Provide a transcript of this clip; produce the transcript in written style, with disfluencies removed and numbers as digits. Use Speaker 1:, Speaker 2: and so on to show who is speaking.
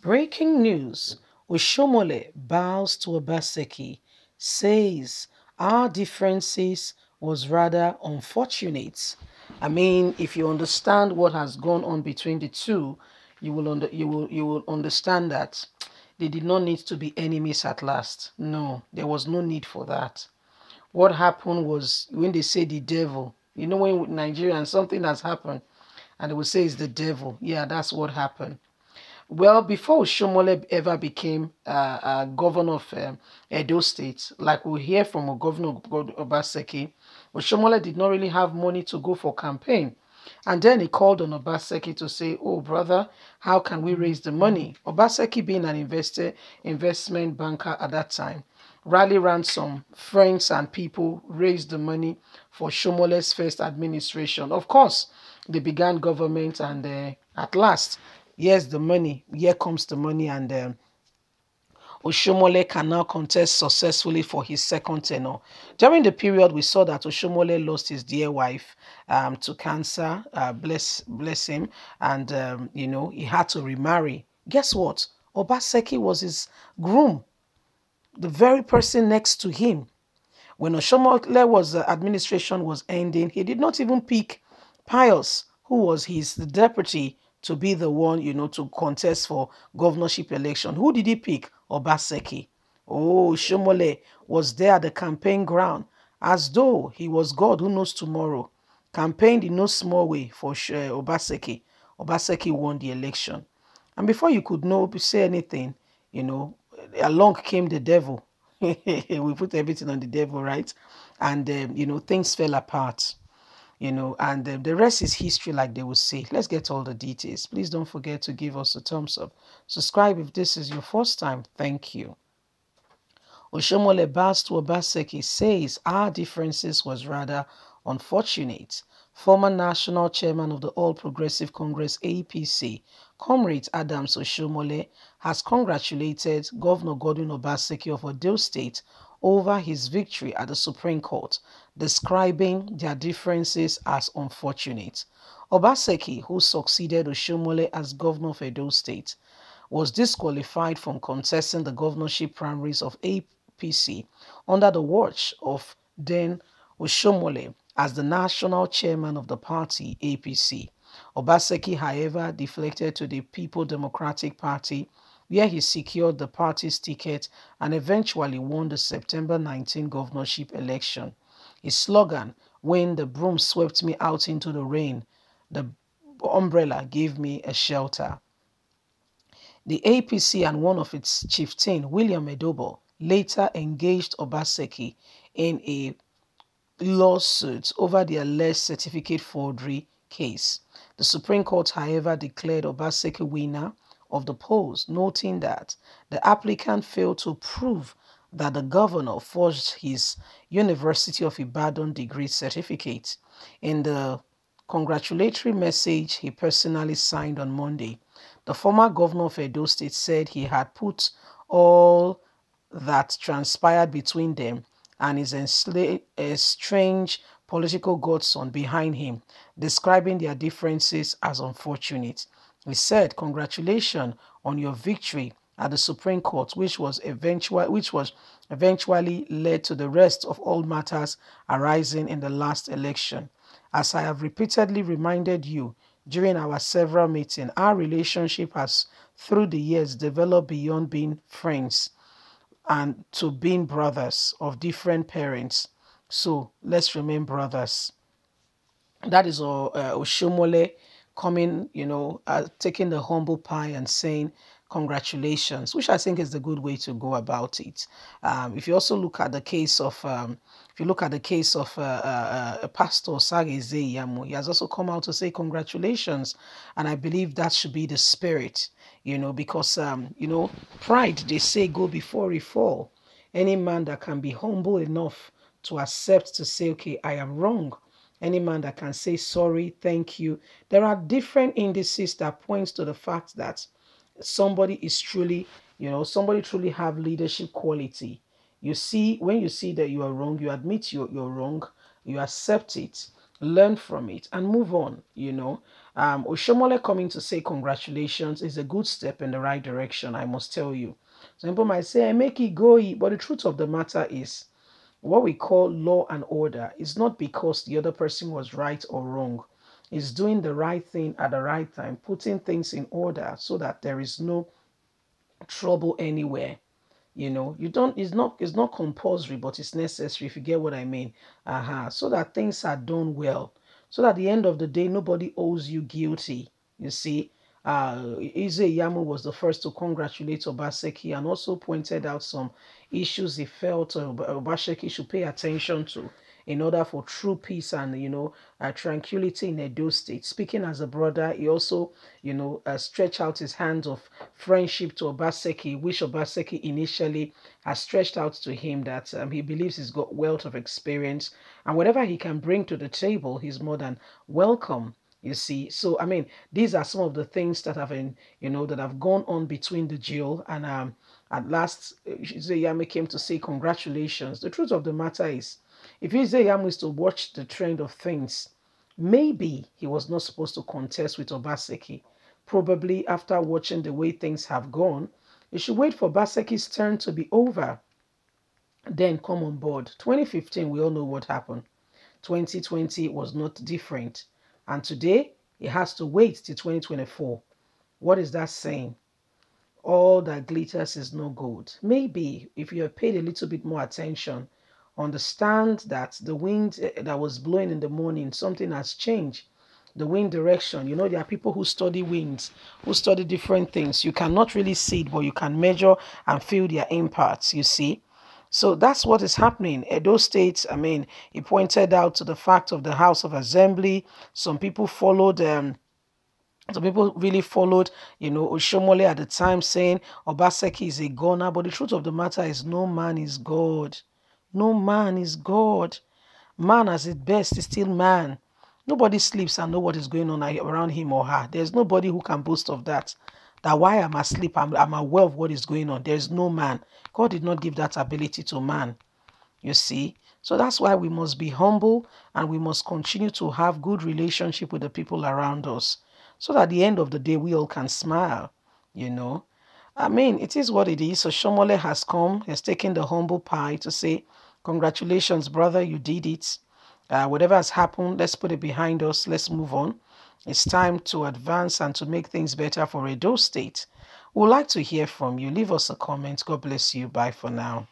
Speaker 1: Breaking news. Oshiomhole bows to Obaseki, says our differences was rather unfortunate. I mean, if you understand what has gone on between the two, you will understand that they did not need to be enemies at last. No, there was no need for that. What happened was when they say the devil, when with Nigerians something has happened and they will say it's the devil. Yeah, that's what happened. Well, before Shomole ever became governor of Edo State, like we hear from Governor Obaseki, Oshomole did not really have money to go for campaign. And then he called on Obaseki to say, oh, brother, how can we raise the money? Obaseki, being an investment banker at that time, rally around some friends and people, raised the money for Shomole's first administration. Of course, they began government and at last, here's the money. Here comes the money, and Oshiomhole can now contest successfully for his second tenure. During the period, we saw that Oshiomhole lost his dear wife to cancer, bless him, and he had to remarry. Guess what? Obaseki was his groom, the very person next to him. When Oshiomhole administration was ending, he did not even pick Pius, who was his deputy, to be the one, to contest for governorship election. Who did he pick? Obaseki. Oh, Oshiomhole was there at the campaign ground as though he was God who knows tomorrow. Campaigned in no small way for Obaseki. Obaseki won the election. And before you could say anything, along came the devil. We put everything on the devil, right? And things fell apart. And the rest is history, like they will say. Let's get all the details. Please don't forget to give us a thumbs up. Subscribe if this is your first time. Thank you. Oshiomhole bows to Obaseki, says our differences was rather unfortunate. Former national chairman of the All Progressive Congress APC, Comrade Adams Oshiomhole, has congratulated Governor Godwin Obaseki of Edo State over his victory at the Supreme Court, describing their differences as unfortunate. Obaseki, who succeeded Oshiomhole as governor of Edo State, was disqualified from contesting the governorship primaries of APC under the watch of then Oshiomhole as the national chairman of the party APC. Obaseki, however, deflected to the People Democratic Party, where he secured the party's ticket and eventually won the September 19 governorship election. His slogan, "When the broom swept me out into the rain, the umbrella gave me a shelter." The APC and one of its chieftain, William Edobo, later engaged Obaseki in a lawsuit over the alleged certificate forgery case. The Supreme Court, however, declared Obaseki winner of the polls, noting that the applicant failed to prove that the governor forged his University of Ibadan degree certificate. In the congratulatory message he personally signed on Monday, the former governor of Edo State said he had put all that transpired between them and his estranged political godson behind him, describing their differences as unfortunate. He said, "Congratulations on your victory at the Supreme Court, which was eventually led to the rest of all matters arising in the last election. As I have repeatedly reminded you during our several meetings, our relationship has, through the years, developed beyond being friends and to being brothers of different parents. So let's remain brothers." That is Oshiomhole coming, taking the humble pie and saying congratulations, which I think is the good way to go about it. If you also look at the case of, Pastor Sage Zeyamu, he has also come out to say congratulations, and I believe that should be the spirit, because pride, they say, go before a fall. Any man that can be humble enough to accept to say, okay, I am wrong. Any man that can say sorry, thank you. There are different indices that points to the fact that somebody is truly, somebody truly have leadership quality. You see, when you see that you are wrong, you admit you're wrong, you accept it, learn from it, and move on, Oshiomhole coming to say congratulations is a good step in the right direction, I must tell you. Some people might say, make it go, but the truth of the matter is, what we call law and order is not because the other person was right or wrong. It's doing the right thing at the right time, putting things in order so that there is no trouble anywhere. You know, you don't, it's not compulsory, but it's necessary, if you get what I mean. So that things are done well, so that at the end of the day nobody owes you guilty. You see, Ize Yamu was the first to congratulate Obaseki and also pointed out some issues he felt Obaseki should pay attention to in order for true peace and, tranquility in Edo State. Speaking as a brother, he also, stretched out his hands of friendship to Obaseki, which Obaseki initially has stretched out to him, that he believes he's got wealth of experience, and whatever he can bring to the table, he's more than welcome. You see, so I mean, these are some of the things that have been, that have gone on between the jail, and at last, Izeyame came to say congratulations. The truth of the matter is, if Izeyame is to watch the trend of things, maybe he was not supposed to contest with Obaseki. Probably after watching the way things have gone, he should wait for Obaseki's turn to be over, then come on board. 2015, we all know what happened. 2020 was not different. And today, it has to wait till 2024. What is that saying? All that glitters is no gold. Maybe if you have paid a little bit more attention, understand that the wind that was blowing in the morning, something has changed. The wind direction, there are people who study winds, who study different things. You cannot really see it, but you can measure and feel their impacts, you see. So that's what is happening. Edo State, I mean, he pointed out to the fact of the House of Assembly. Some people followed some people really followed, Oshiomhole at the time, saying Obaseki is a goner. But the truth of the matter is, no man is God. No man is God. Man at its best is still man. Nobody sleeps and know what is going on around him or her. There's nobody who can boast of that. That while I'm asleep, I'm aware of what is going on. There's no man. God did not give that ability to man. You see? So that's why we must be humble and we must continue to have good relationship with the people around us. So that at the end of the day, we all can smile, I mean, it is what it is. So Oshiomhole has come, has taken the humble pie to say, congratulations, brother, you did it. Whatever has happened, let's put it behind us. Let's move on. It's time to advance and to make things better for Edo State. We'd like to hear from you. Leave us a comment. God bless you. Bye for now.